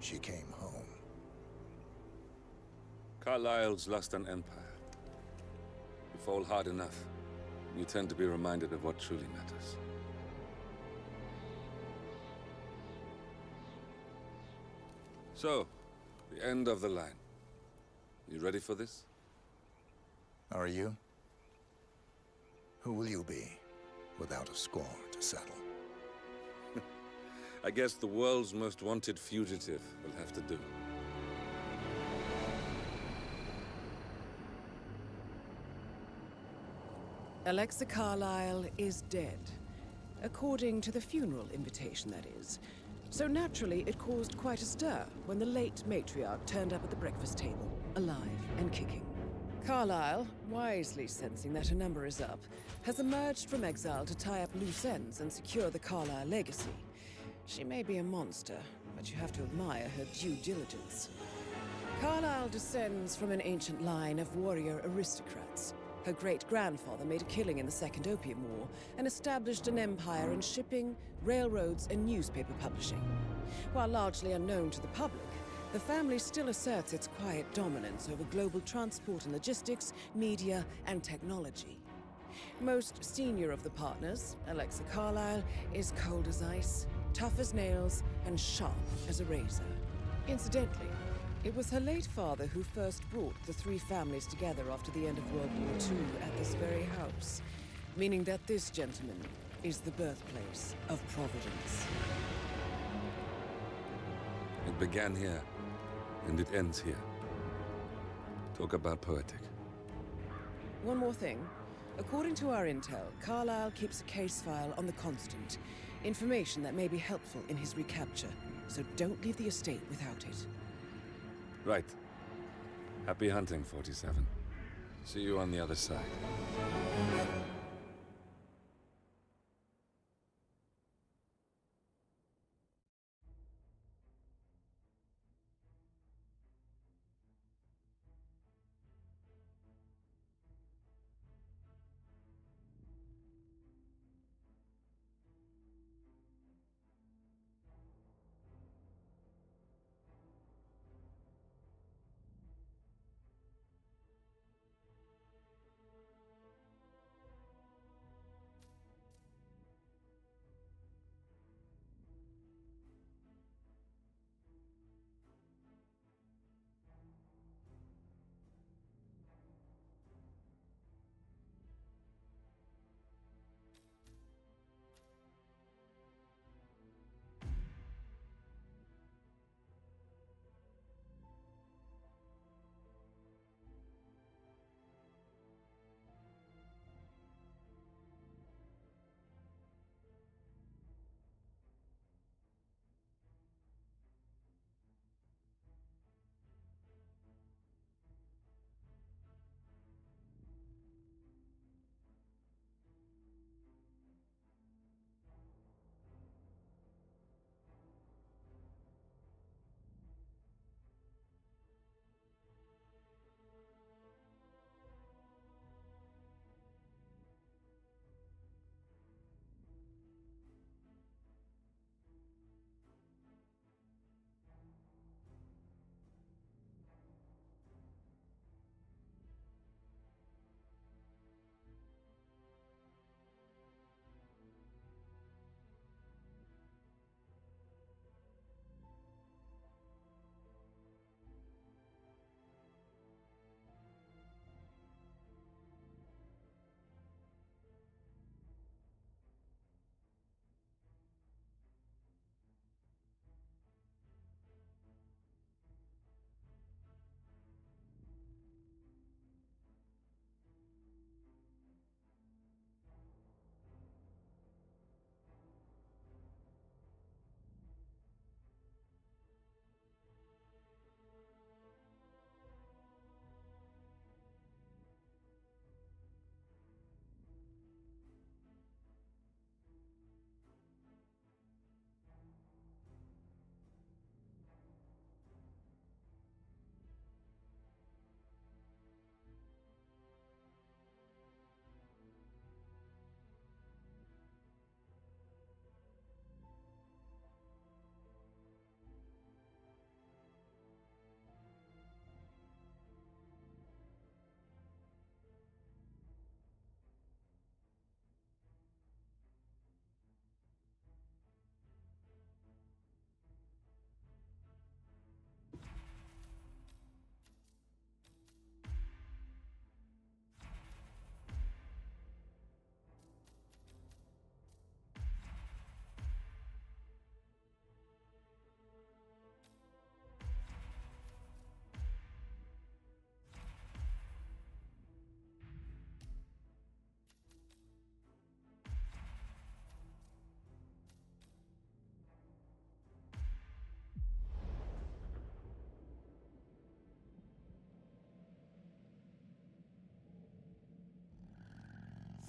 she came home. Carlyle's lost an empire. You fall hard enough, you tend to be reminded of what truly matters. So, the end of the line. You ready for this? Are you? Who will you be, without a score to settle? I guess the world's most wanted fugitive will have to do. Alexa Carlyle is dead. According to the funeral invitation, that is. So naturally, it caused quite a stir when the late matriarch turned up at the breakfast table, alive and kicking. Carlyle, wisely sensing that her number is up, has emerged from exile to tie up loose ends and secure the Carlyle legacy. She may be a monster, but you have to admire her due diligence. Carlyle descends from an ancient line of warrior aristocrats. Her great-grandfather made a killing in the Second Opium War and established an empire in shipping, railroads, and newspaper publishing. While largely unknown to the public, the family still asserts its quiet dominance over global transport and logistics, media, and technology. Most senior of the partners, Alexa Carlyle, is cold as ice, tough as nails, and sharp as a razor. Incidentally, it was her late father who first brought the three families together after the end of World War II at this very house, meaning that this gentleman is the birthplace of Providence. It began here, and it ends here. Talk about poetic. One more thing. According to our intel, Carlyle keeps a case file on the Constant. Information that may be helpful in his recapture, so don't leave the estate without it. Right. Happy hunting, 47. See you on the other side.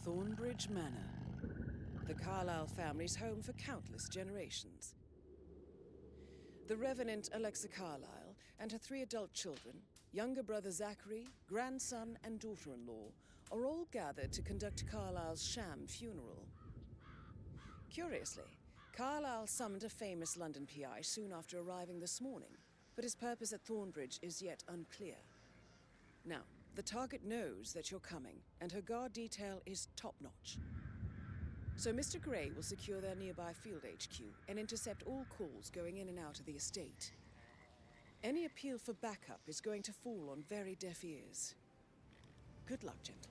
Thornbridge Manor, the Carlyle family's home for countless generations. The Revenant Alexa Carlyle and her 3 adult children, younger brother Zachary, grandson, and daughter-in-law, are all gathered to conduct Carlyle's sham funeral. Curiously, Carlyle summoned a famous London PI soon after arriving this morning, but his purpose at Thornbridge is yet unclear. Now, the target knows that you're coming, and her guard detail is top-notch. So Mr. Gray will secure their nearby field HQ and intercept all calls going in and out of the estate. Any appeal for backup is going to fall on very deaf ears. Good luck, gentlemen.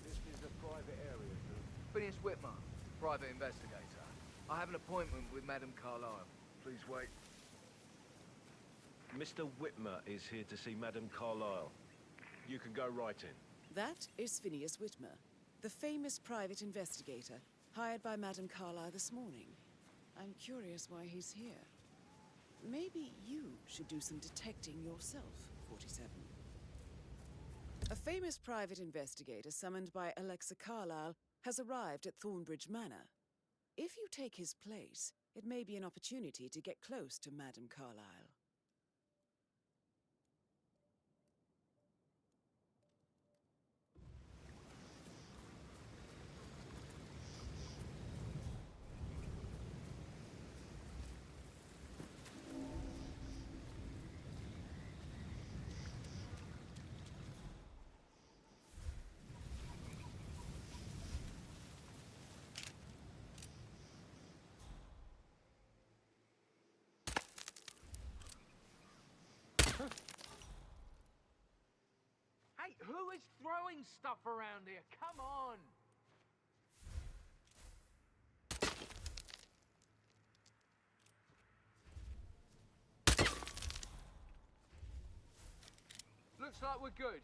This is a private area, sir. Phineas Whitmer, private investigator. I have an appointment with Madame Carlyle. Please wait. Mr. Whitmer is here to see Madame Carlyle. You can go right in. That is Phineas Whitmer, the famous private investigator hired by Madame Carlyle this morning. I'm curious why he's here. Maybe you should do some detecting yourself, 47. A famous private investigator summoned by Alexa Carlyle has arrived at Thornbridge Manor. If you take his place, it may be an opportunity to get close to Madame Carlyle. Hey, who is throwing stuff around here? Come on! Looks like we're good.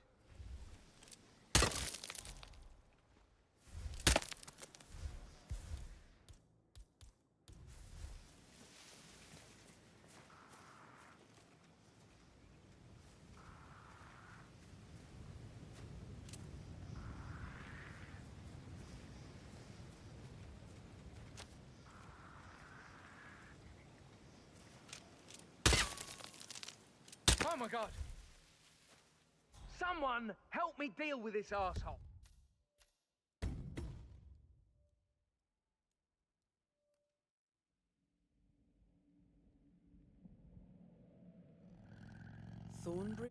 Oh my God! Someone help me deal with this asshole! Thornbridge?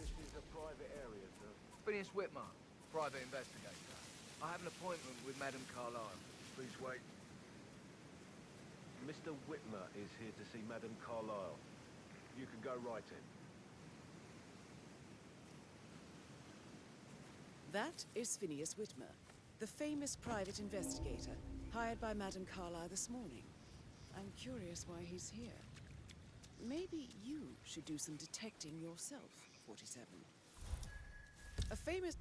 This is a private area, sir. Phineas Whitmer, private investigator. I have an appointment with Madame Carlyle. Please wait. Mr. Whitmer is here to see Madame Carlyle. You can go right in. That is Phineas Whitmer, the famous private investigator hired by Madame Carlyle this morning. I'm curious why he's here. Maybe you should do some detecting yourself, 47. A famous...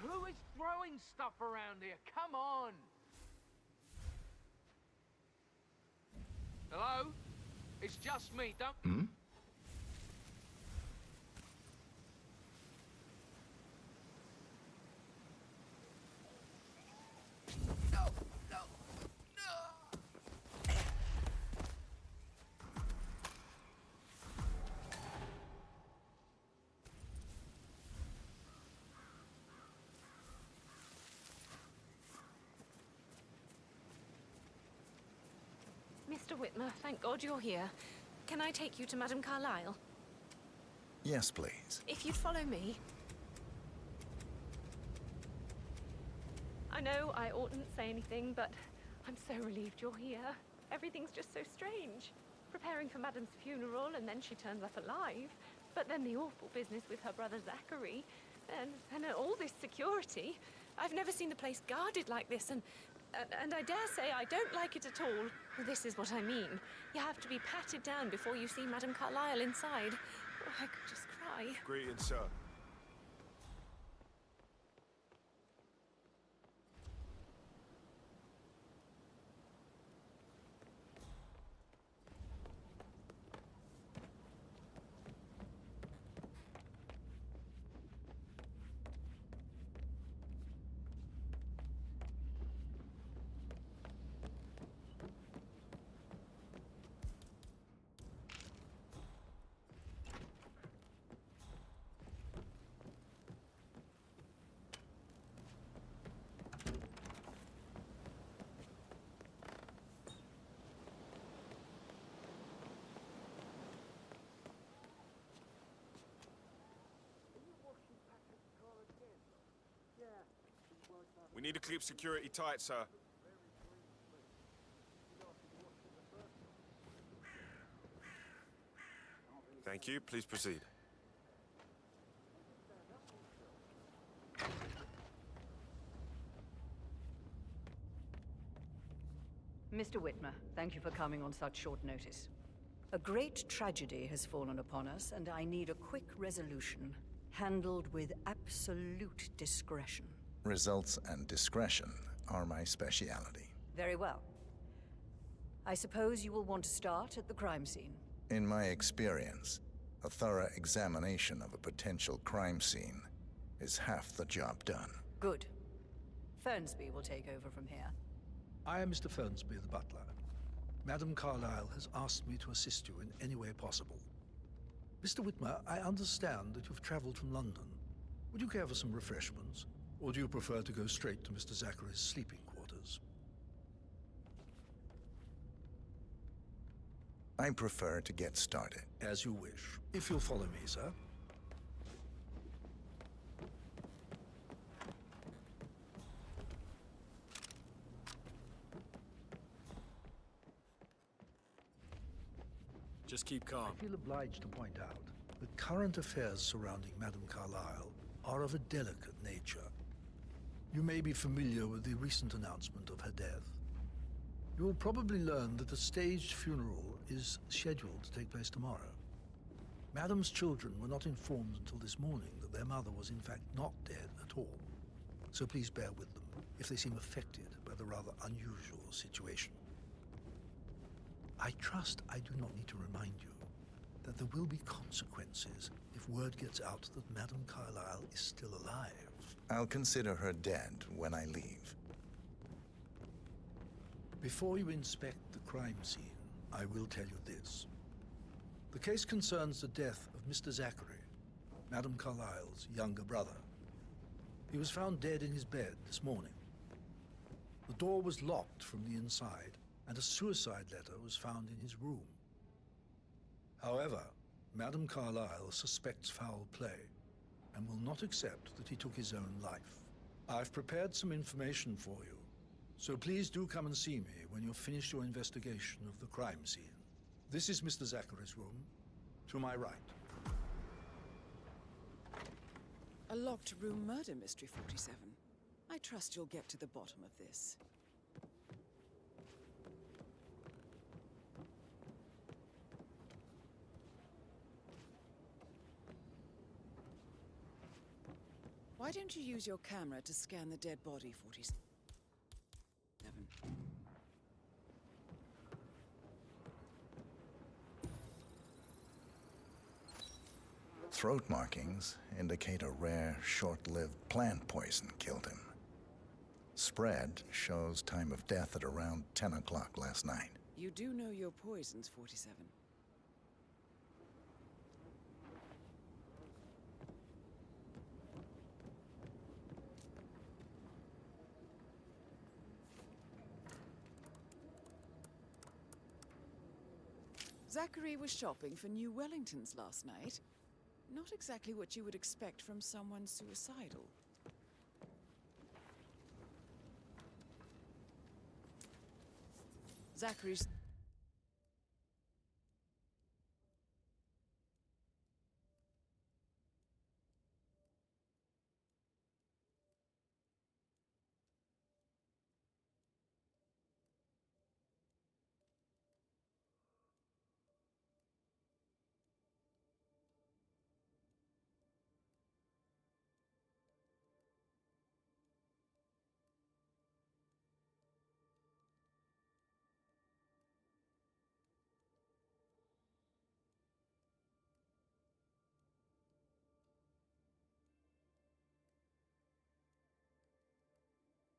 Who is throwing stuff around here? Come on! Hello? It's just me, don't... No! No! No! Mr. Whitmer, thank God you're here. Can I take you to Madame Carlyle? Yes, please. If you'd follow me. I know I oughtn't say anything, but I'm so relieved you're here. Everything's just so strange. Preparing for Madame's funeral, and then she turns up alive. But then the awful business with her brother Zachary, and all this security. I've never seen the place guarded like this, and I dare say I don't like it at all. This is what I mean. You have to be patted down before you see Madame Carlyle inside. Oh, I could just cry. Greetings, sir. We need to keep security tight, sir. Thank you. Please proceed. Mr. Whitmer, thank you for coming on such short notice. A great tragedy has fallen upon us, and I need a quick resolution, handled with absolute discretion. Results and discretion are my speciality. Very well. I suppose you will want to start at the crime scene. In my experience, a thorough examination of a potential crime scene is half the job done. Good. Fernsby will take over from here. I am Mr. Fernsby, the butler. Madame Carlyle has asked me to assist you in any way possible. Mr. Whitmer, I understand that you've traveled from London. Would you care for some refreshments? Or do you prefer to go straight to Mr. Zachary's sleeping quarters? I prefer to get started. As you wish. If you'll follow me, sir. Just keep calm. I feel obliged to point out that current affairs surrounding Madame Carlyle are of a delicate nature. You may be familiar with the recent announcement of her death. You will probably learn that a staged funeral is scheduled to take place tomorrow. Madame's children were not informed until this morning that their mother was in fact not dead at all. So please bear with them if they seem affected by the rather unusual situation. I trust I do not need to remind you that there will be consequences if word gets out that Madame Carlyle is still alive. I'll consider her dead when I leave. Before you inspect the crime scene, I will tell you this. The case concerns the death of Mr. Zachary, Madame Carlyle's younger brother. He was found dead in his bed this morning. The door was locked from the inside, and a suicide letter was found in his room. However, Madame Carlyle suspects foul play and will not accept that he took his own life. I've prepared some information for you, so please do come and see me when you've finished your investigation of the crime scene. This is Mr. Zachary's room, to my right. A locked room murder mystery, 47. I trust you'll get to the bottom of this. Why don't you use your camera to scan the dead body, 47? Throat markings indicate a rare, short-lived plant poison killed him. Spread shows time of death at around 10 o'clock last night. You do know your poisons, 47. Zachary was shopping for new Wellingtons last night. Not exactly what you would expect from someone suicidal. Zachary's...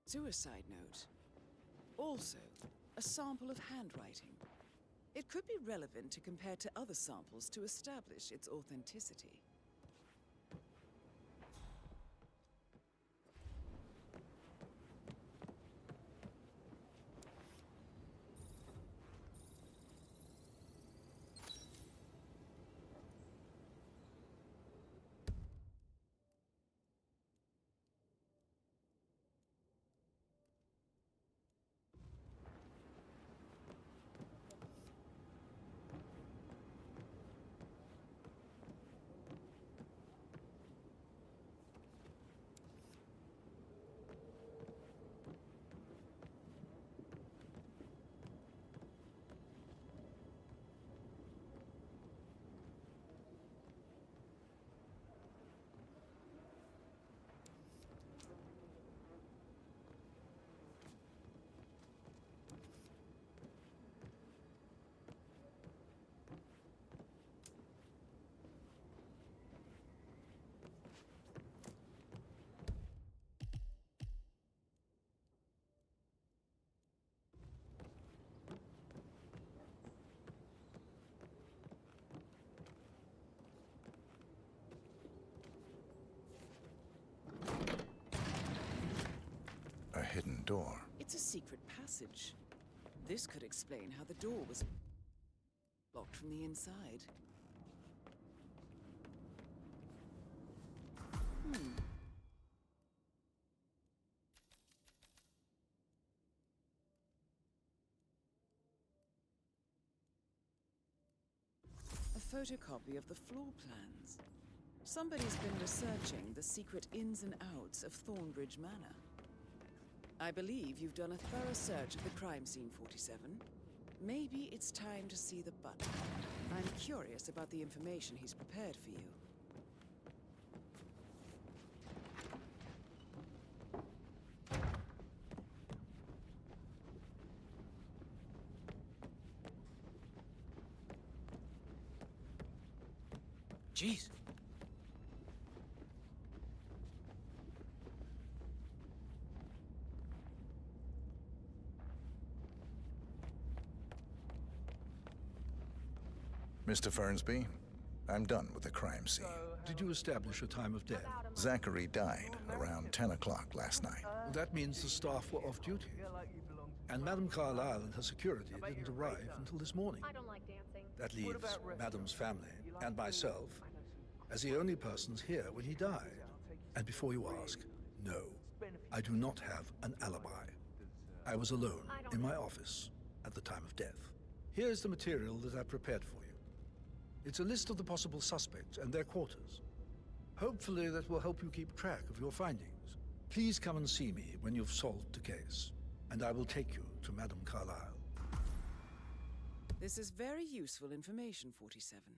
Suicide note. Also, a sample of handwriting. It could be relevant to compare to other samples to establish its authenticity. A hidden door. It's a secret passage. This could explain how the door was locked from the inside. A photocopy of the floor plans. Somebody's been researching the secret ins and outs of Thornbridge Manor. I believe you've done a thorough search of the crime scene, 47. Maybe it's time to see the butler. I'm curious about the information he's prepared for you. Jeez. Mr. Fernsby, I'm done with the crime scene. Did you establish a time of death? Zachary died around 10 o'clock last night. That means the staff were off duty. And Madame Carlyle and her security didn't arrive until this morning. I don't like dancing. That leaves Madame's family and myself as the only persons here when he died. And before you ask, no, I do not have an alibi. I was alone in my office at the time of death. Here's the material that I prepared for you. It's a list of the possible suspects and their quarters. Hopefully that will help you keep track of your findings. Please come and see me when you've solved the case, and I will take you to Madame Carlyle. This is very useful information, 47. Hey,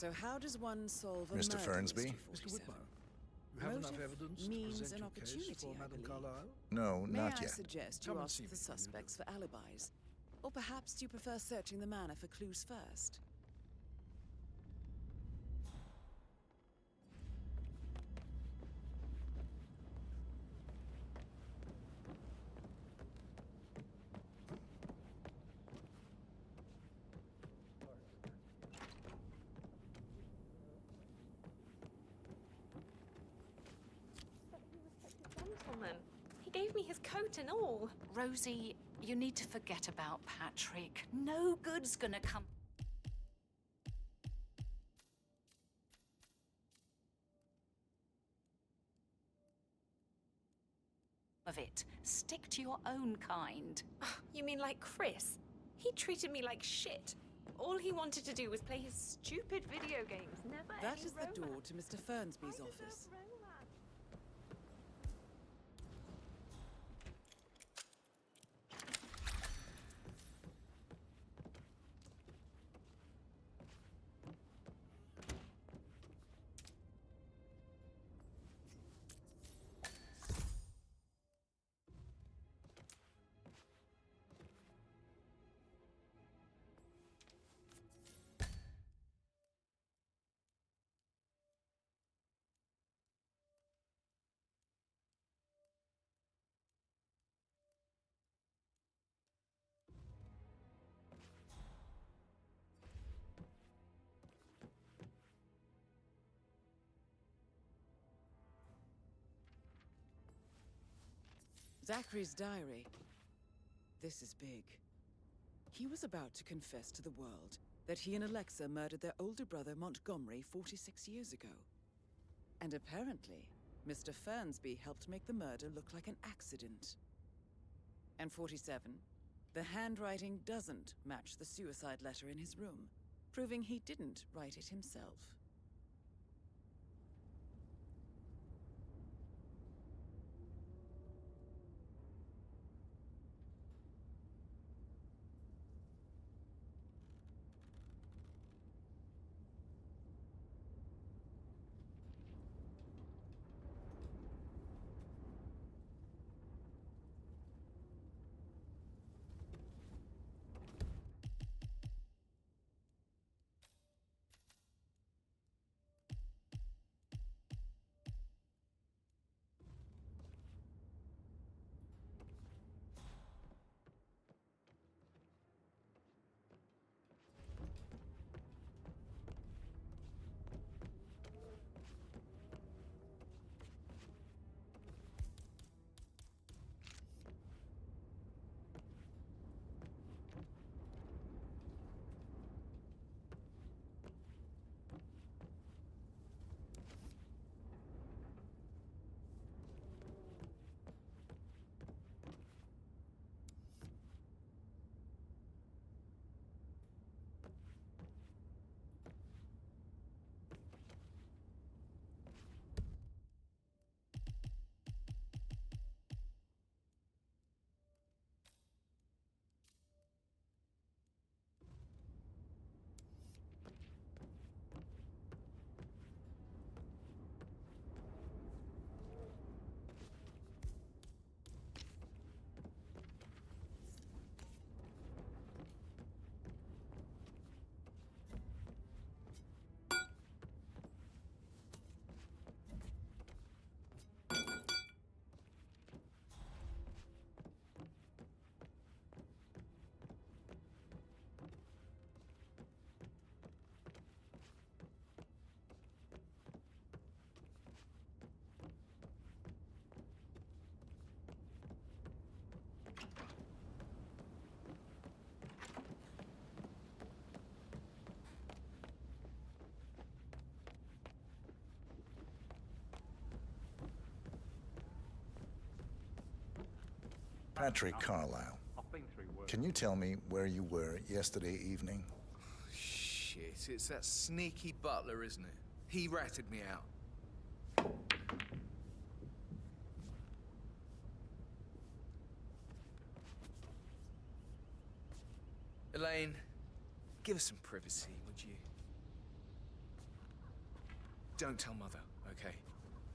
So how does one solve a Mr. murder Fernsby? mystery, Mr. 47? Whitmer, you have enough Motive, evidence to means, present and your case opportunity, for I Madame believe. Carlyle? No, May not I yet. suggest Come you and ask see me the when you suspects do. for alibis? Or perhaps you prefer searching the manor for clues first? But he was such a gentleman. He gave me his coat and all. Rosie, you need to forget about Patrick. No good's gonna come of it. Stick to your own kind. You mean like Chris? He treated me like shit. All he wanted to do was play his stupid video games. Never That any is the door romance. to Mr. I Fernsby's deserve office. romance. Zachary's diary. This is big. He was about to confess to the world that he and Alexa murdered their older brother Montgomery 46 years ago. And apparently, Mr. Fernsby helped make the murder look like an accident. And 47, the handwriting doesn't match the suicide letter in his room, proving he didn't write it himself. Patrick Carlyle. Can you tell me where you were yesterday evening? Shit, it's that sneaky butler, isn't it? He ratted me out. Elaine, give us some privacy, would you? Don't tell Mother, okay?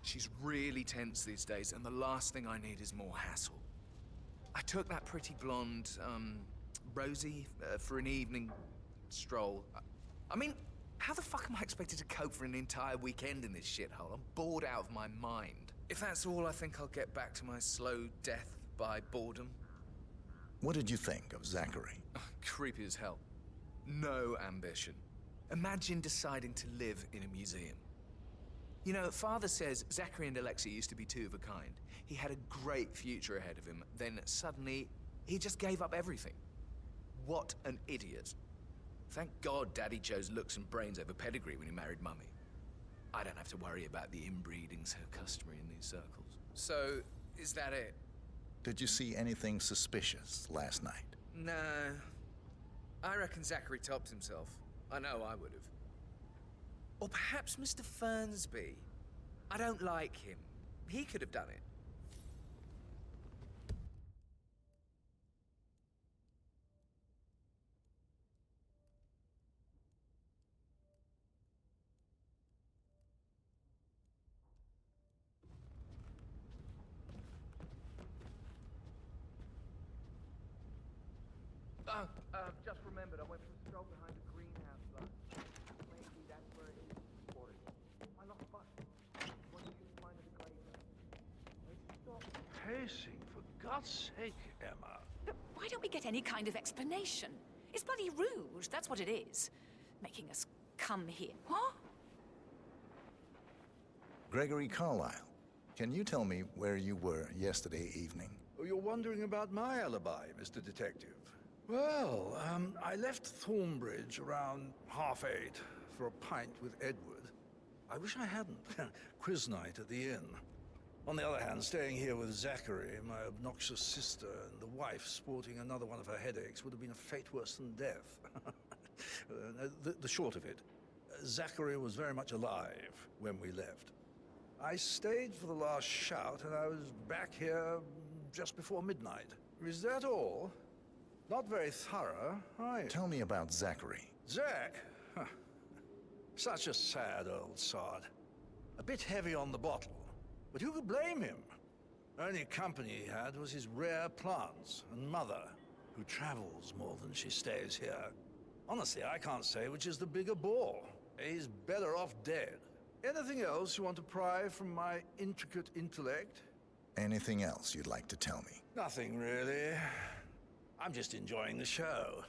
She's really tense these days, and the last thing I need is more hassle. I took that pretty blonde, Rosie, for an evening stroll. I mean, how the fuck am I expected to cope for an entire weekend in this shithole? I'm bored out of my mind. If that's all, I think I'll get back to my slow death by boredom. What did you think of Zachary? Creepy as hell. No ambition. Imagine deciding to live in a museum. You know, Father says Zachary and Alexei used to be two of a kind. He had a great future ahead of him, then suddenly, he just gave up everything. What an idiot. Thank God Daddy chose looks and brains over pedigree when he married Mummy. I don't have to worry about the inbreeding so customary in these circles. So, is that it? Did you see anything suspicious last night? No. I reckon Zachary topped himself. I know I would have. Or perhaps Mr. Fernsby. I don't like him. He could have done it. Just remembered, I went for a stroll behind the greenhouse last. Maybe that's where it is for it. I lost bus. What did you find at the graveyard? Stop pacing, for God's sake, Emma. But why don't we get any kind of explanation? It's bloody rude, that's what it is. Making us come here. What? Gregory Carlyle, can you tell me where you were yesterday evening? Oh, you're wondering about my alibi, Mr. Detective. Well, I left Thornbridge around 8:30 for a pint with Edward. I wish I hadn't. Quiz night at the inn. On the other hand, staying here with Zachary, my obnoxious sister, and the wife sporting another one of her headaches would have been a fate worse than death. The short of it, Zachary was very much alive when we left. I stayed for the last shout, and I was back here just before midnight. Is that all? Not very thorough, are you? Tell me about Zachary. Zach? Huh. Such a sad old sod. A bit heavy on the bottle, but who could blame him? Only company he had was his rare plants and Mother, who travels more than she stays here. Honestly, I can't say which is the bigger bore. He's better off dead. Anything else you want to pry from my intricate intellect? Anything else you'd like to tell me? Nothing, really. I'm just enjoying the show.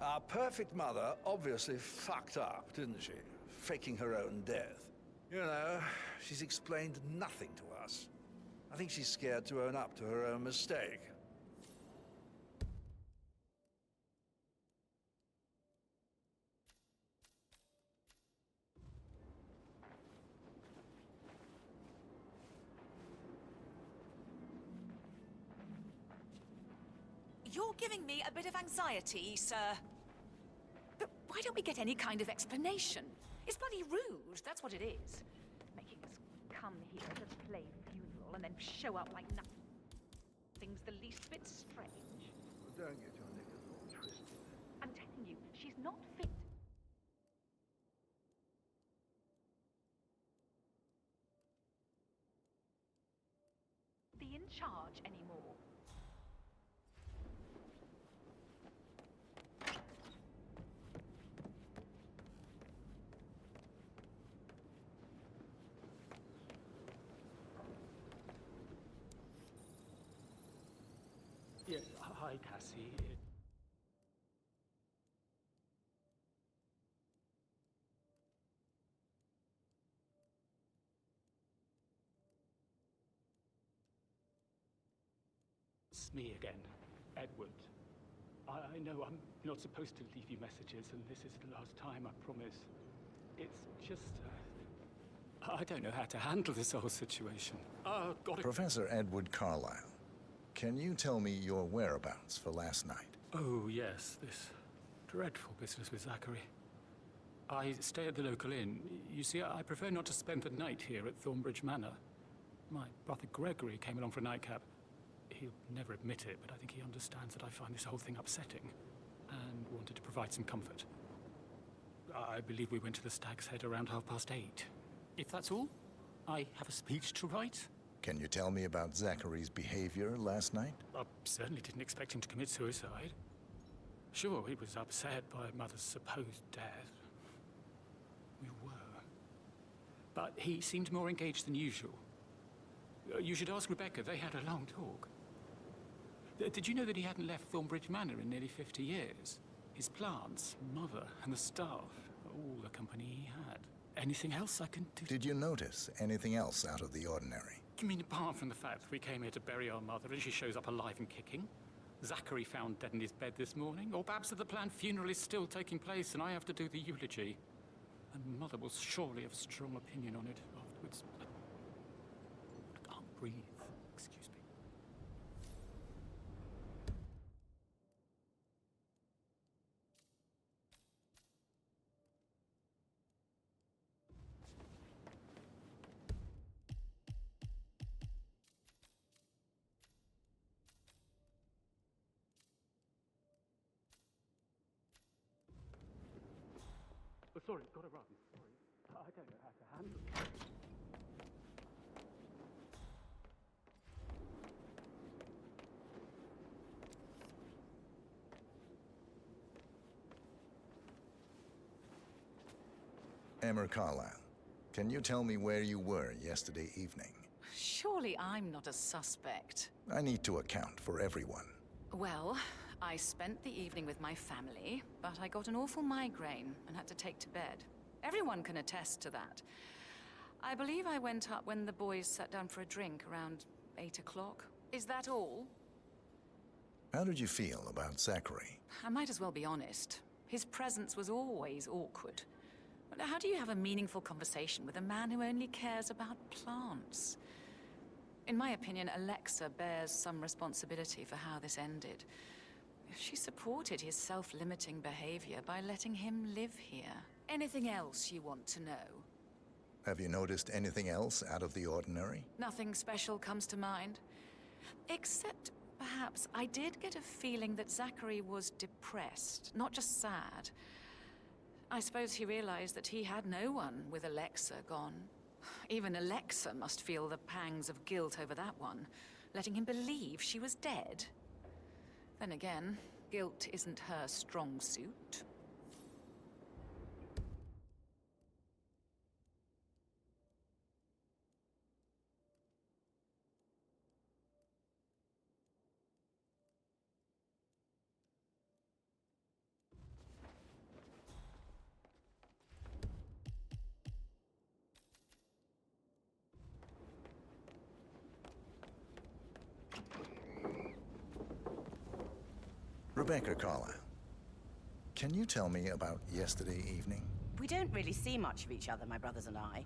Our perfect mother obviously fucked up, didn't she? Faking her own death. You know, she's explained nothing to us. I think she's scared to own up to her own mistake. You're giving me a bit of anxiety, sir. But why don't we get any kind of explanation? It's bloody rude, that's what it is. Making us come here at a plain funeral and then show up like nothing. Things the least bit strange. Well, don't get your knickers all twisted. I'm telling you, she's not fit. Be in charge anymore. Yeah, hi, Cassie. It's me again, Edward. I know I'm not supposed to leave you messages, and this is the last time, I promise. It's just, I don't know how to handle this whole situation. Professor Edward Carlyle, can you tell me your whereabouts for last night? Oh, yes, this dreadful business with Zachary. I stay at the local inn. You see, I prefer not to spend the night here at Thornbridge Manor. My brother Gregory came along for a nightcap. He'll never admit it, but I think he understands that I find this whole thing upsetting and wanted to provide some comfort. I believe we went to the Stag's Head around 8:30. If that's all, I have a speech to write. Can you tell me about Zachary's behavior last night? I certainly didn't expect him to commit suicide. Sure, he was upset by Mother's supposed death. We were. But he seemed more engaged than usual. You should ask Rebecca. They had a long talk. Did you know that he hadn't left Thornbridge Manor in nearly 50 years? His plants, Mother, and the staff, all the company he had. Anything else I can do? Did you notice anything else out of the ordinary? You mean apart from the fact that we came here to bury our mother and she shows up alive and kicking? Zachary found dead in his bed this morning? Or perhaps that the planned funeral is still taking place and I have to do the eulogy? And Mother will surely have a strong opinion on it afterwards. I can't breathe. Excuse me. Oh, sorry, gotta run. Sorry. I don't know how to handle it. Emma Carlyle, can you tell me where you were yesterday evening? Surely I'm not a suspect. I need to account for everyone. Well, I spent the evening with my family, but I got an awful migraine and had to take to bed. Everyone can attest to that. I believe I went up when the boys sat down for a drink around 8 o'clock. Is that all? How did you feel about Zachary? I might as well be honest. His presence was always awkward. But how do you have a meaningful conversation with a man who only cares about plants? In my opinion, Alexa bears some responsibility for how this ended. She supported his self-limiting behavior by letting him live here. Anything else you want to know? Have you noticed anything else out of the ordinary? Nothing special comes to mind. Except, perhaps, I did get a feeling that Zachary was depressed, not just sad. I suppose he realized that he had no one with Alexa gone. Even Alexa must feel the pangs of guilt over that one, letting him believe she was dead. Then again, guilt isn't her strong suit. Rebecca Carlyle, can you tell me about yesterday evening? We don't really see much of each other, my brothers and I.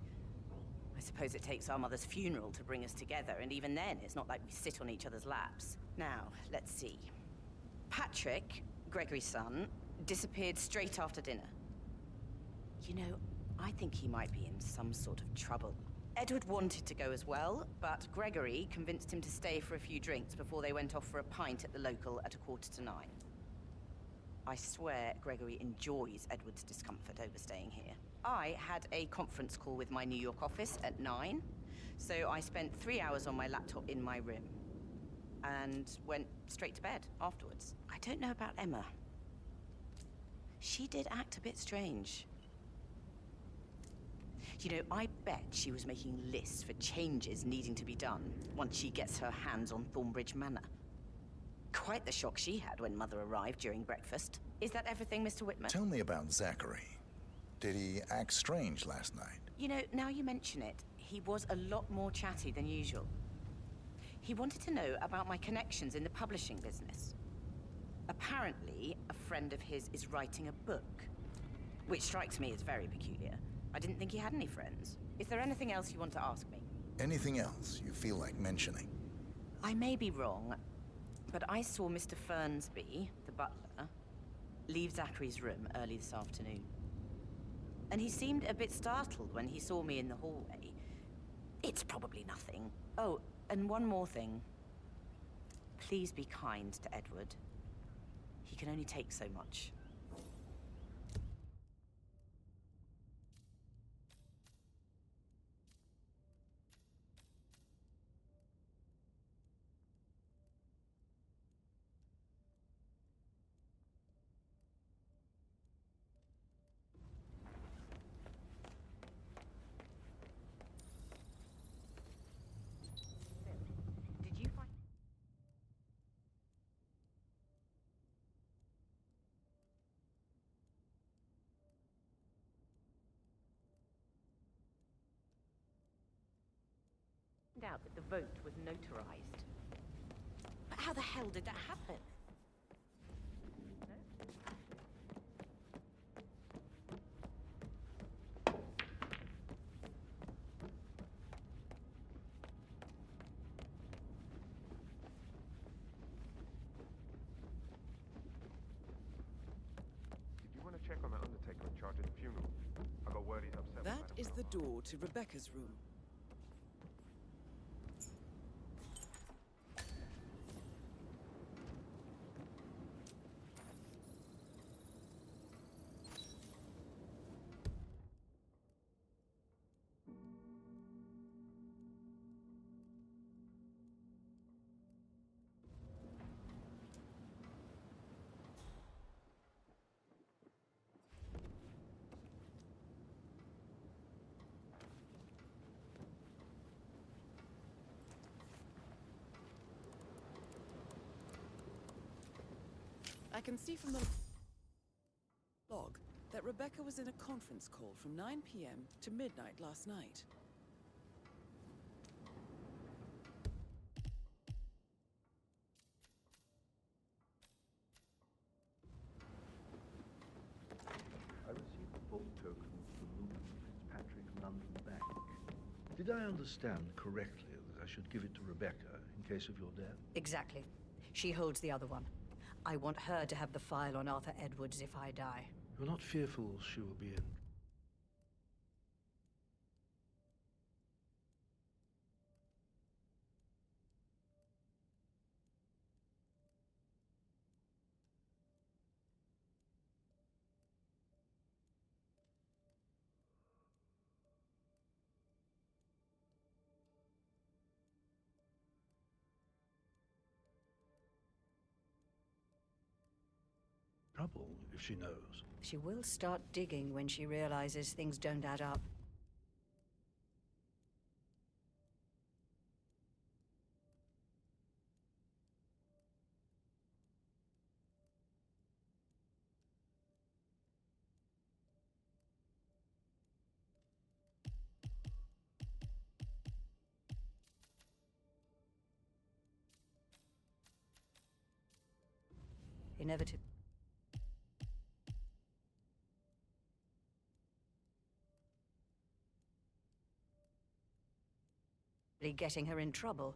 I suppose it takes our mother's funeral to bring us together, and even then, it's not like we sit on each other's laps. Now, let's see. Patrick, Gregory's son, disappeared straight after dinner. You know, I think he might be in some sort of trouble. Edward wanted to go as well, but Gregory convinced him to stay for a few drinks before they went off for a pint at the local at 9:15. I swear Gregory enjoys Edward's discomfort over staying here. I had a conference call with my New York office at 9, so I spent 3 hours on my laptop in my room and went straight to bed afterwards. I don't know about Emma. She did act a bit strange. You know, I bet she was making lists for changes needing to be done once she gets her hands on Thornbridge Manor. Quite the shock she had when Mother arrived during breakfast. Is that everything, Mr. Whitman? Tell me about Zachary. Did he act strange last night? You know, now you mention it, he was a lot more chatty than usual. He wanted to know about my connections in the publishing business. Apparently, a friend of his is writing a book, which strikes me as very peculiar. I didn't think he had any friends. Is there anything else you want to ask me? Anything else you feel like mentioning? I may be wrong, but I saw Mr. Fernsby, the butler, leave Zachary's room early this afternoon. And he seemed a bit startled when he saw me in the hallway. It's probably nothing. Oh, and one more thing. Please be kind to Edward. He can only take so much. find out that the vote was notarized. But how the hell did that happen? Did you want to check on that undertaker in charge of the funeral? I got word he's upset. That is the door to Rebecca's room. I can see from the log that Rebecca was in a conference call from 9 p.m. to midnight last night. I received the vault tokens from Luton Fitzpatrick London Bank. Did I understand correctly that I should give it to Rebecca in case of your death? Exactly. She holds the other one. I want her to have the file on Arthur Edwards if I die. You're not fearful she will be in trouble if she knows. She will start digging when she realizes things don't add up. Inevitably. Getting her in trouble.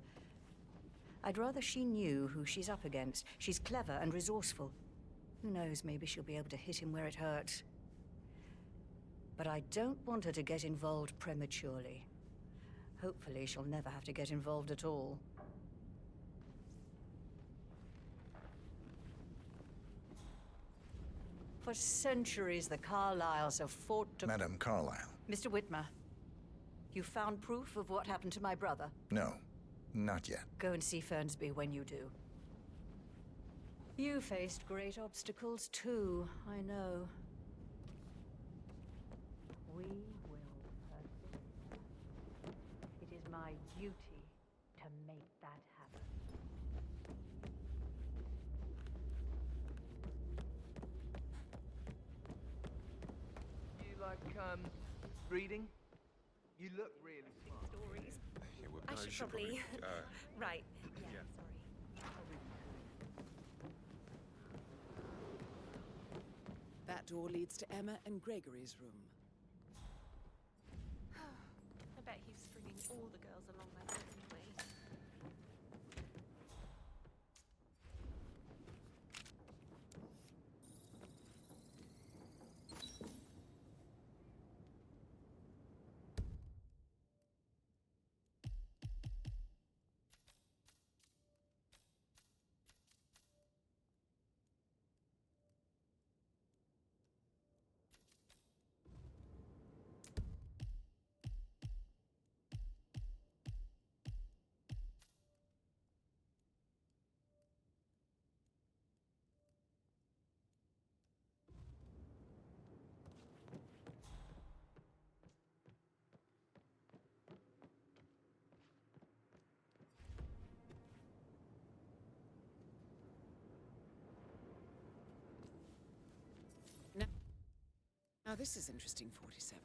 I'd rather she knew who she's up against. She's clever and resourceful. Who knows, maybe she'll be able to hit him where it hurts. But I don't want her to get involved prematurely. Hopefully she'll never have to get involved at all. For centuries, the Carlyles have fought to... Madame Carlyle. Mr. Whitmer, you found proof of what happened to my brother? No, not yet. Go and see Fernsby when you do. You faced great obstacles too, I know. We will persist. It is my duty to make that happen. You like, reading? You look really smart. Stories. Yeah, I should probably... Right. Yeah, sorry. That door leads to Emma and Gregory's room. I bet he's stringing all the girls along like that anyway. Now this is interesting, 47.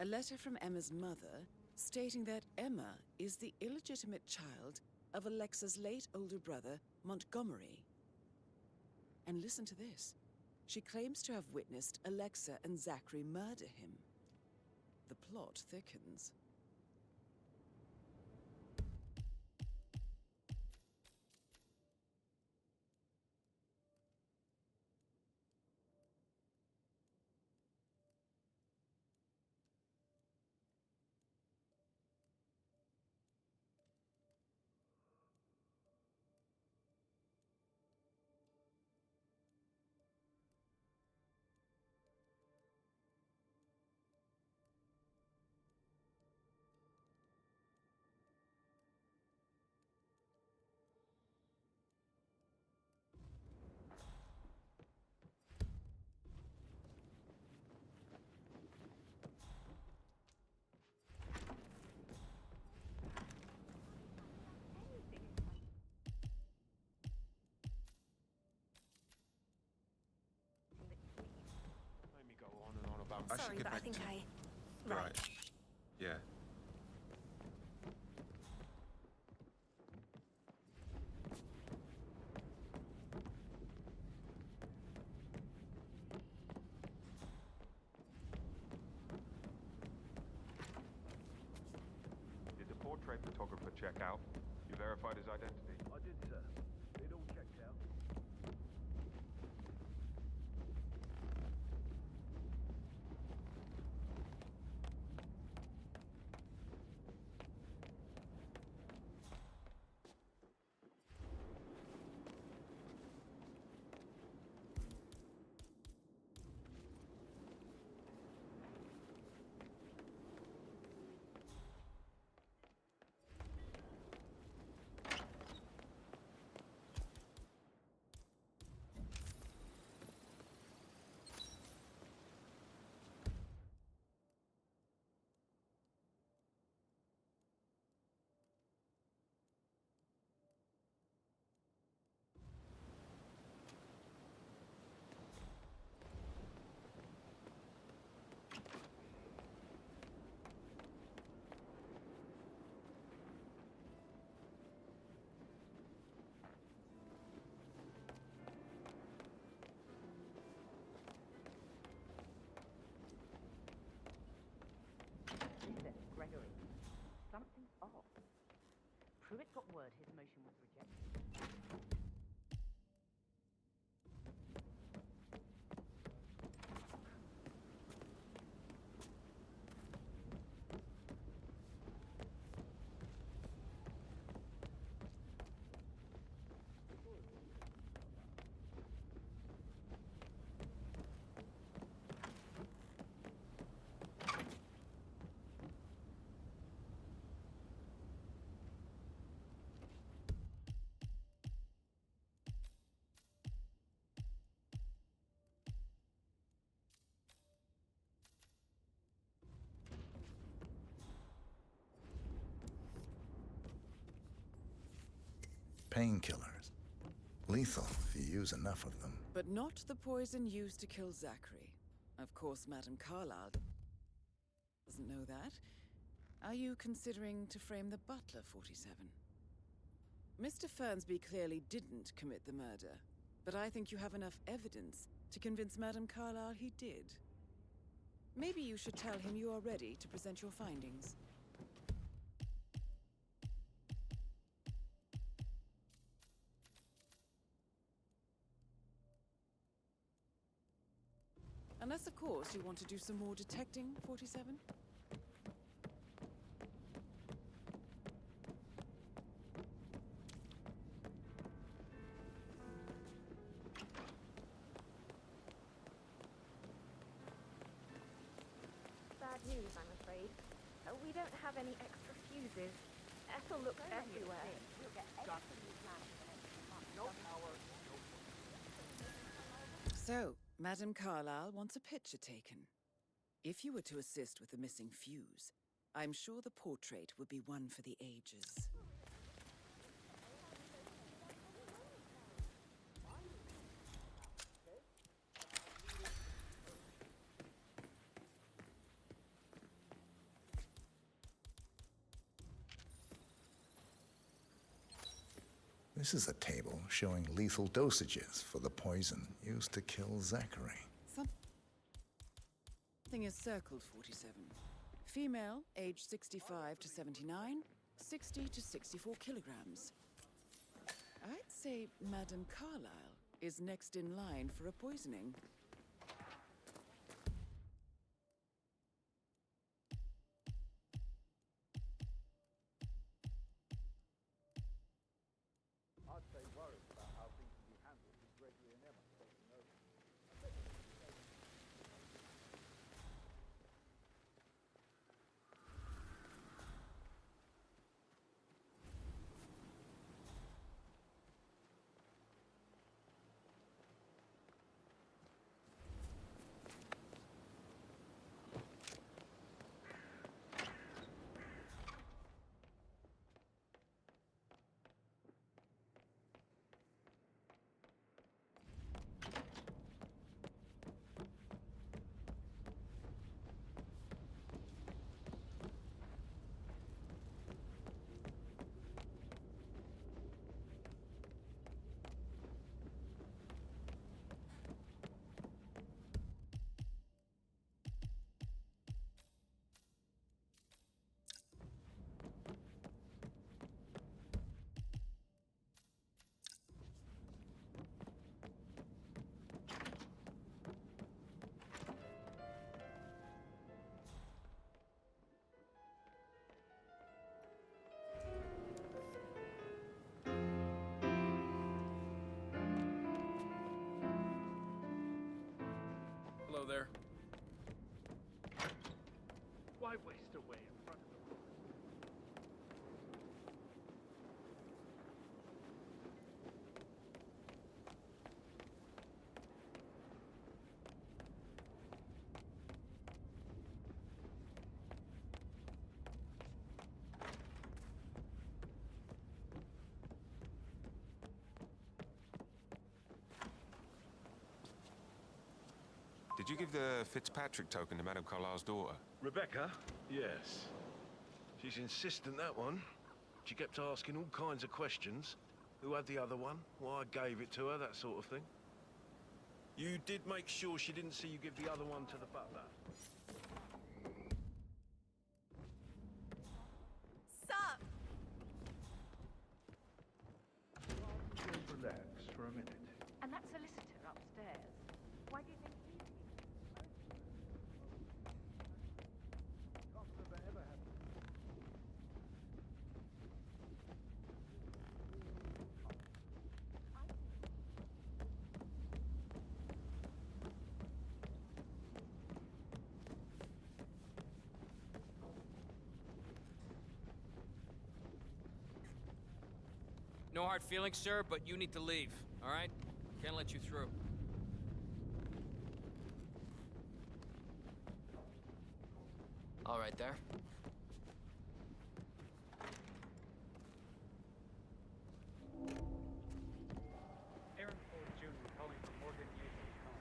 A letter from Emma's mother stating that Emma is the illegitimate child of Alexa's late older brother, Montgomery. And listen to this. She claims to have witnessed Alexa and Zachary murder him. The plot thickens. Made me go on and on about. I should Sorry, get but I back think to I... Right. Yeah. Did the portrait photographer check out? You verified his identity? I did, sir. It all checked out. Listen, Gregory. Something's off. Pruitt got word his motion was rejected. Painkillers. Lethal if you use enough of them. But not the poison used to kill Zachary. Of course, Madame Carlyle doesn't know that. Are you considering to frame the butler, 47? Mr. Fernsby clearly didn't commit the murder, but I think you have enough evidence to convince Madame Carlyle he did. Maybe you should tell him you are ready to present your findings. Unless, of course, you want to do some more detecting, 47? Bad news, I'm afraid. We don't have any extra fuses. Ethel looks everywhere. So, Madame Carlyle wants a picture taken. If you were to assist with the missing fuse, I'm sure the portrait would be one for the ages. This is a table showing lethal dosages for the poison used to kill Zachary. Something is circled 47. Female, age 65 to 79, 60 to 64 kilograms. I'd say Madame Carlyle is next in line for a poisoning. I'd say worried about how things will be handled with Gregory and Emma taking over. Hello there. Why waste away in front of the room? Did you give the Fitzpatrick token to Madame Carlyle's daughter? Rebecca? Yes. She's insistent, that one. She kept asking all kinds of questions. Who had the other one? Why I gave it to her, that sort of thing. You did make sure she didn't see you give the other one to the butler? Sir! Relax for a minute. And that solicitor upstairs, why do you think he's here? No hard feelings, sir, but you need to leave, all right? Can't let you through. All right, there. Aaron Ford Jr. calling from Morgan Yates account.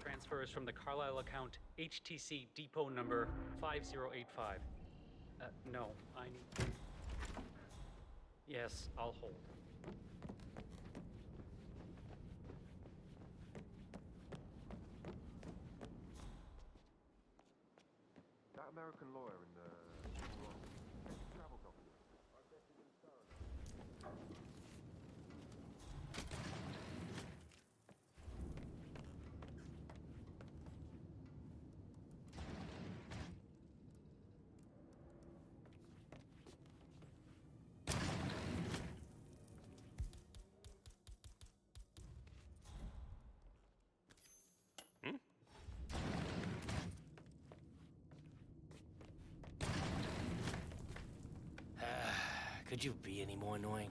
Transfers from the Carlisle account HTC depot number 5085. No, I need... Yes, I'll hold. That American lawyer in the travel document. Could you be any more annoying?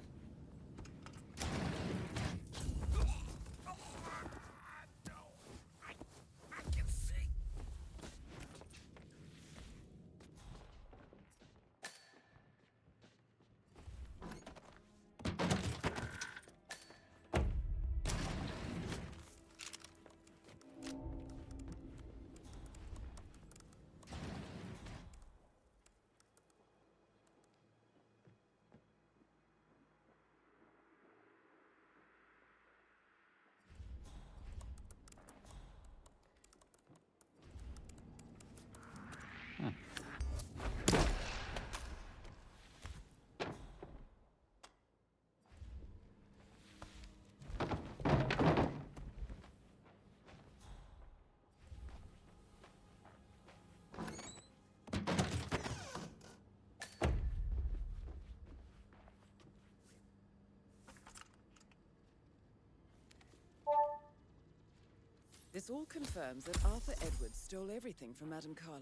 This all confirms that Arthur Edwards stole everything from Madame Carlyle.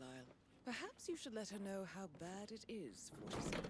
Perhaps you should let her know how bad it is, 47.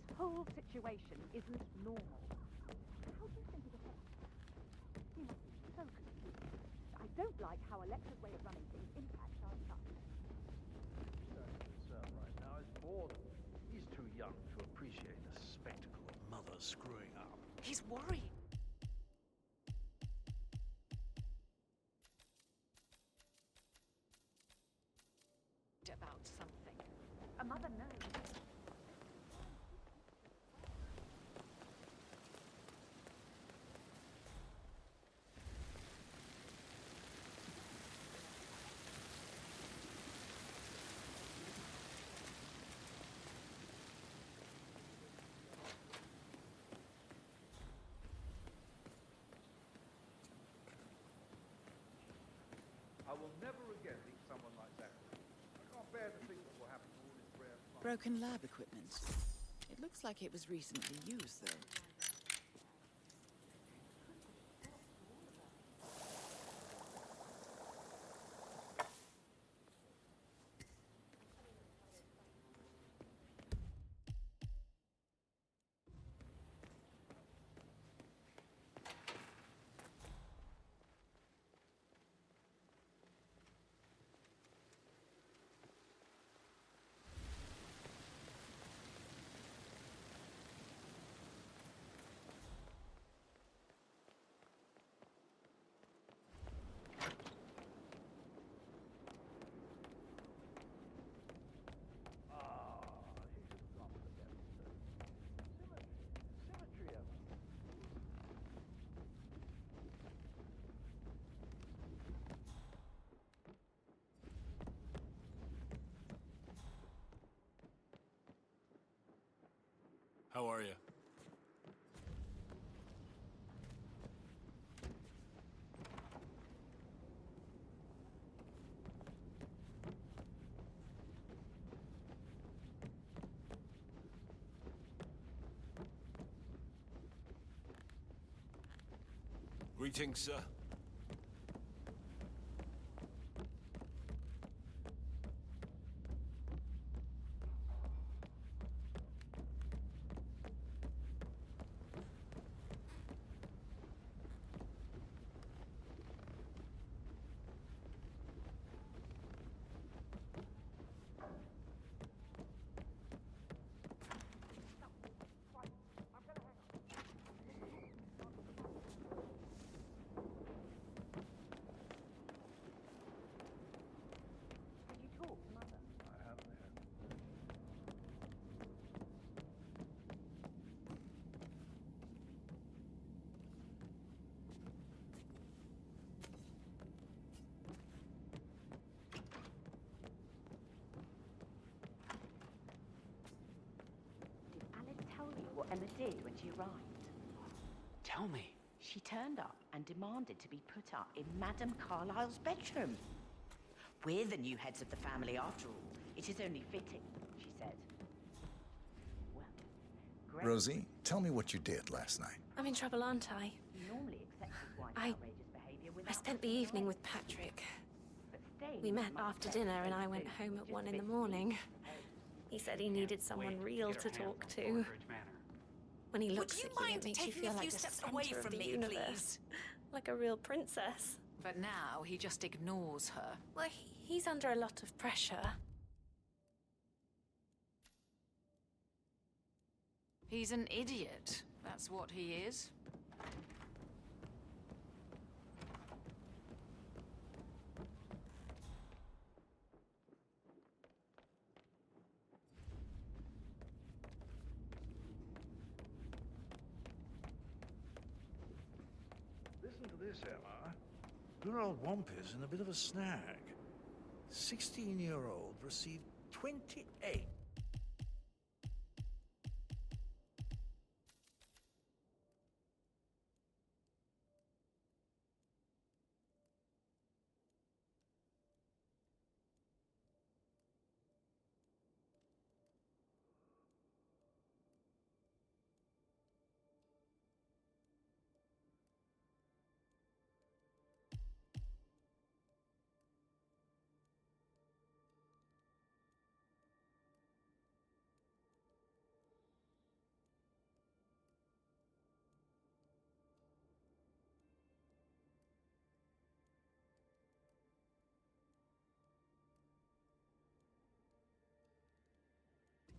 The whole situation isn't normal. How do you think it affects us? He must be so confused. I don't like how Alexa's way of running things impacts our son. Concern right now is boredom. He's too young to appreciate the spectacle of mother screwing up. He's worrying. About something. A mother knows. I will never again meet someone like that. I can't bear to think what will happen to all his rare plants. Broken lab equipment. It looks like it was recently used, though. How are you? Greetings, sir. What Emma did when she arrived? Tell me. She turned up and demanded to be put up in Madame Carlyle's bedroom. We're the new heads of the family after all. It is only fitting, she said. Well, Greg... Rosie, tell me what you did last night. I'm in trouble, aren't I? He normally accepts his wife's I outrageous behavior without... I spent the evening with Patrick. We met after dinner and I went home at 1 in the morning. He said he needed someone real to talk to. When he looks at you, it makes you feel like the center of the universe. Like a real princess. But now he just ignores her. Well, He's under a lot of pressure. He's an idiot. That's what he is. Listen to this, Emma. Good old Wampus in a bit of a snag. 16-year-old received 28.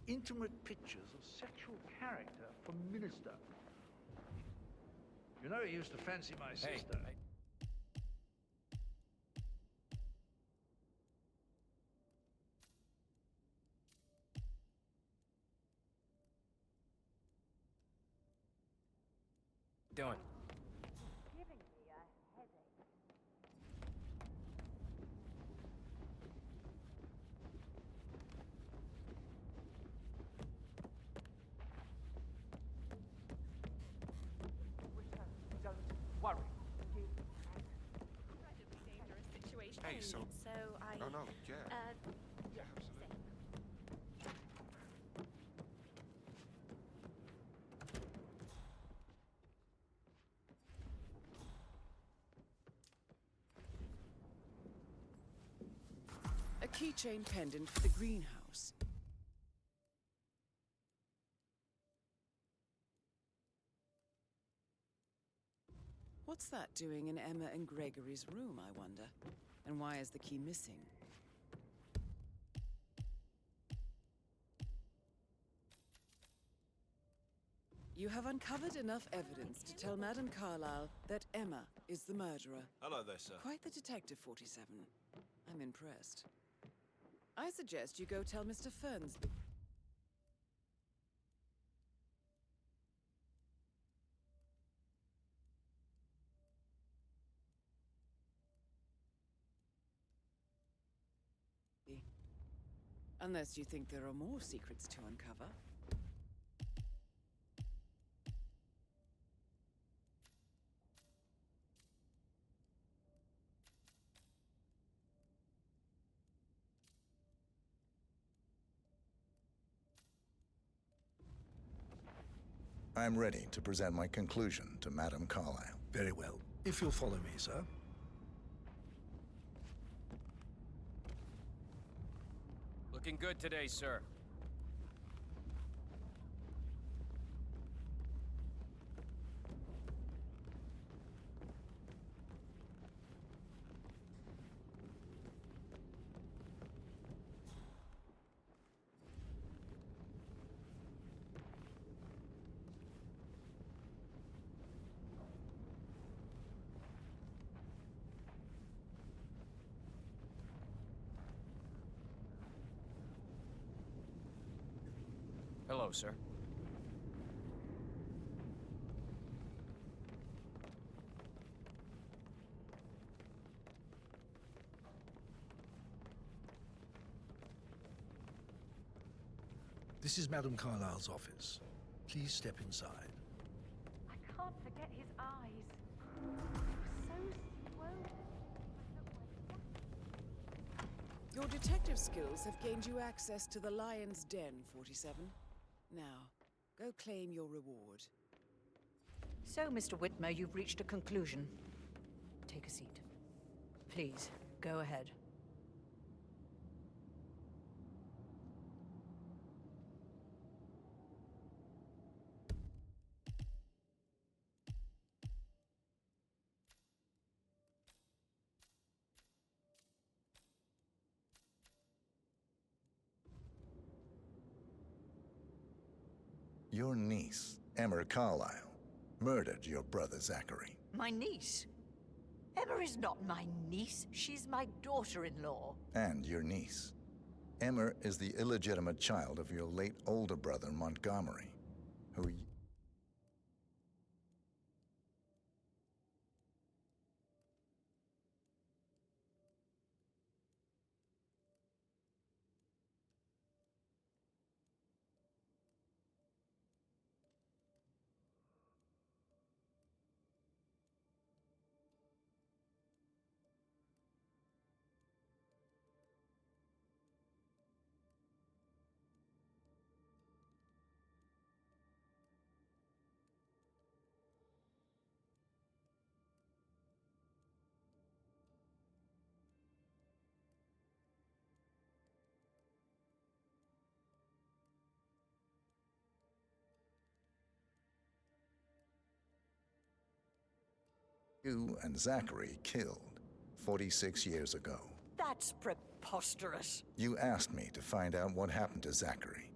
Intimate pictures of sexual character from Minister. You know he used to fancy my sister. Doing? Giving me a headache. Don't worry. Incredibly dangerous situation. Hey, so... So I... No, yeah. Yeah, absolutely. A keychain pendant for the greenhouse. What's that doing in Emma and Gregory's room, I wonder? And why is the key missing? You have uncovered enough evidence to tell Madame Carlyle that Emma is the murderer. Hello there, sir. Quite the detective, 47. I'm impressed. I suggest you go tell Mr. Ferns. Unless you think there are more secrets to uncover. I'm ready to present my conclusion to Madame Carlyle. Very well. If you'll follow me, sir. Looking good today, sir. Hello, sir. This is Madame Carlyle's office. Please step inside. I can't forget his eyes. So swollen. Your detective skills have gained you access to the Lion's Den, 47. Now, go claim your reward. So, Mr. Whitmer, you've reached a conclusion. Take a seat. Please, go ahead. Your niece, Emma Carlyle, murdered your brother Zachary. My niece? Emma is not my niece. She's my daughter-in-law. And your niece. Emma is the illegitimate child of your late older brother, Montgomery, who... you and Zachary killed 46 years ago. That's preposterous. You asked me to find out what happened to Zachary.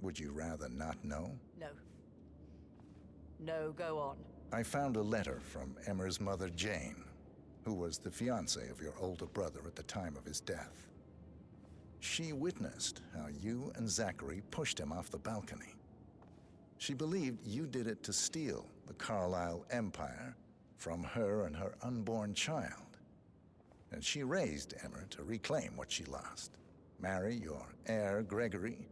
Would you rather not know? No. No, go on. I found a letter from Emmer's mother, Jane, who was the fiancée of your older brother at the time of his death. She witnessed how you and Zachary pushed him off the balcony. She believed you did it to steal the Carlyle empire from her and her unborn child. And she raised Emma to reclaim what she lost. Marry your heir, Gregory,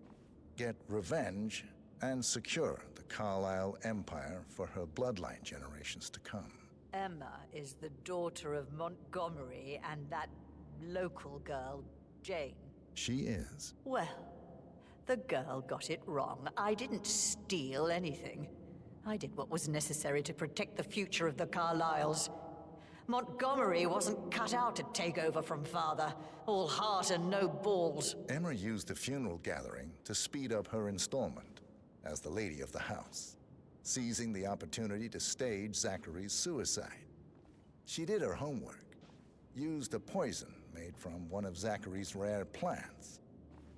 get revenge, and secure the Carlyle empire for her bloodline generations to come. Emma is the daughter of Montgomery and that local girl, Jane. She is. Well, the girl got it wrong. I didn't steal anything. I did what was necessary to protect the future of the Carlyles. Montgomery wasn't cut out to take over from Father. All heart and no balls. Emma used the funeral gathering to speed up her installment as the lady of the house, seizing the opportunity to stage Zachary's suicide. She did her homework, used a poison made from one of Zachary's rare plants,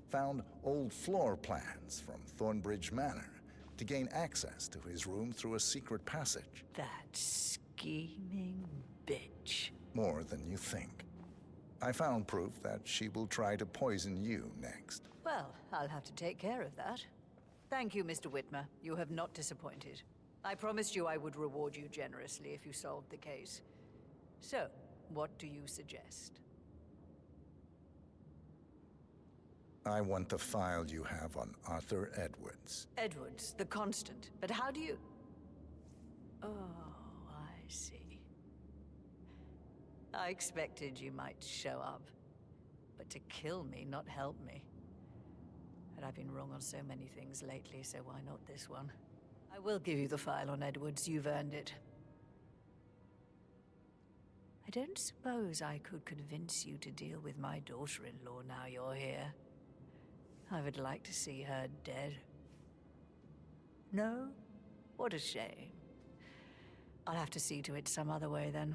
found old floor plans from Thornbridge Manor to gain access to his room through a secret passage. That scheming bitch. More than you think. I found proof that she will try to poison you next. Well, I'll have to take care of that. Thank you, Mr. Whitmer. You have not disappointed. I promised you I would reward you generously if you solved the case. So, what do you suggest? I want the file you have on Arthur Edwards. Edwards, the Constant. But how do you... Oh, I see. I expected you might show up. But to kill me, not help me. And I've been wrong on so many things lately, so why not this one? I will give you the file on Edwards. You've earned it. I don't suppose I could convince you to deal with my daughter-in-law now you're here. I would like to see her dead. No? What a shame. I'll have to see to it some other way then.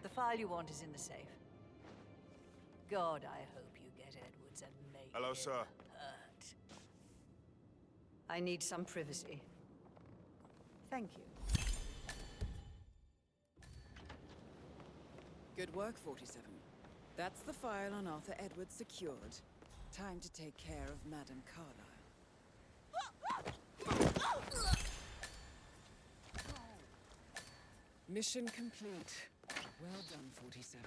The file you want is in the safe. God, I hope you get Edwards and make Hello, him sir. hurt. I need some privacy. Thank you. Good work, 47. That's the file on Arthur Edwards secured. Time to take care of Madame Carlyle. Mission complete. Well done, 47.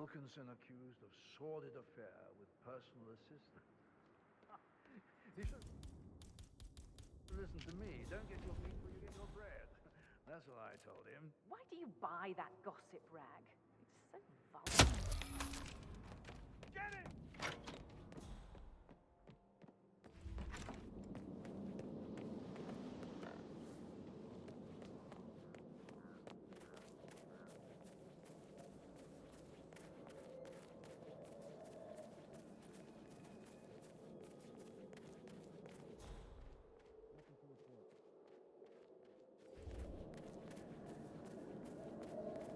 Wilkinson accused of sordid affair with personal assistant. You should listen to me. Don't get your meat where you get your bread. That's what I told him. Why do you buy that gossip rag? It's so vulgar. Get it!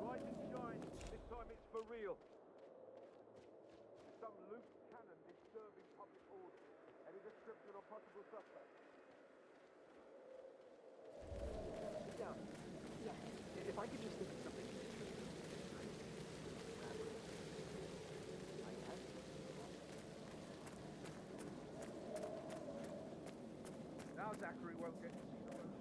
Rise and shine. This time it's for real. Some loose cannon disturbing public order. Any description of possible suspects? Sit down. Yes. If I could just think of something. Now Zachary won't get to see the road.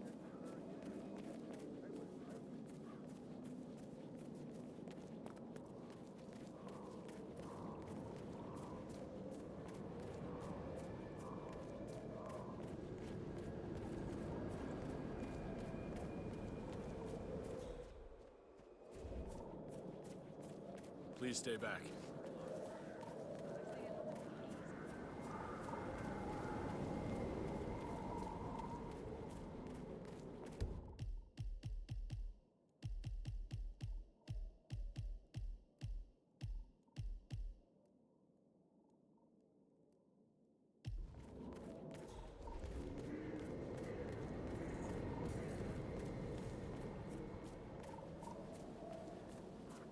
Please stay back.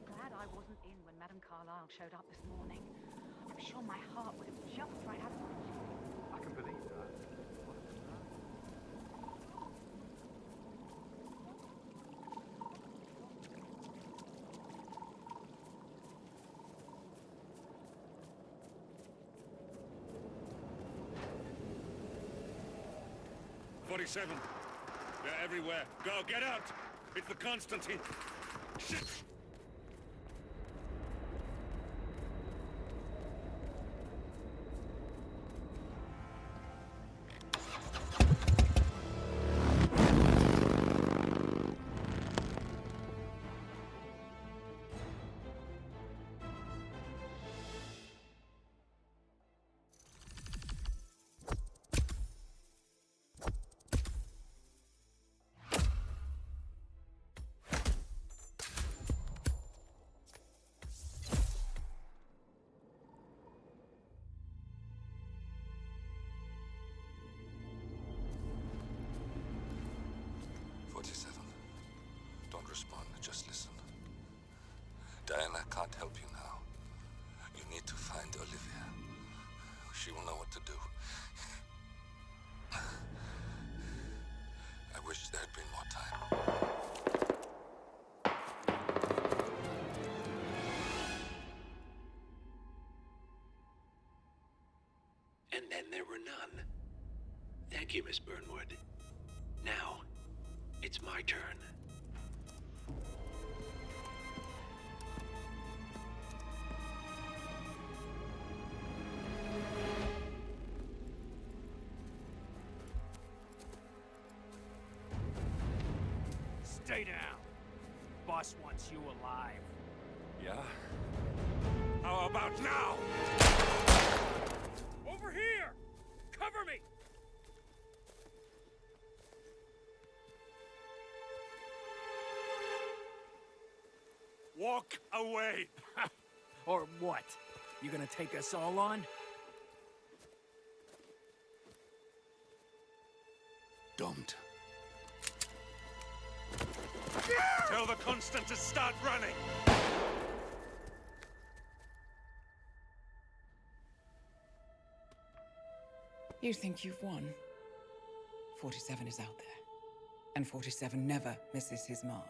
Glad I wasn't in when Madame Carlyle showed up this morning. I'm sure my heart would have jumped right out of my chest. I can believe that. "47. They're everywhere. Go, get out! It's the Constantine. Shit! Don't respond, just listen. Diana can't help you now. You need to find Olivia. She will know what to do. I wish there had been more time. And then there were none. Thank you, Miss Burnwood. Now, it's my turn. Stay down. Boss wants you alive. Yeah? How about now? Over here! Cover me! Walk away! Or what? You gonna take us all on? Don't. Tell the Constant to start running! You think you've won? 47 is out there. And 47 never misses his mark.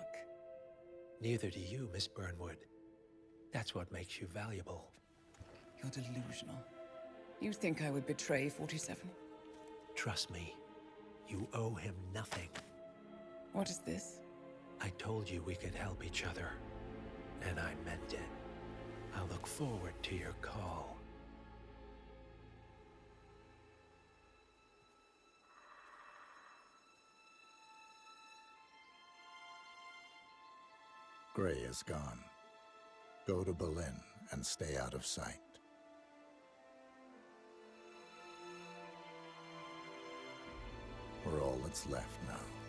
Neither do you, Miss Burnwood. That's what makes you valuable. You're delusional. You think I would betray 47? Trust me, you owe him nothing. What is this? I told you we could help each other, and I meant it. I look forward to your call. Gray is gone. Go to Berlin and stay out of sight. We're all that's left now.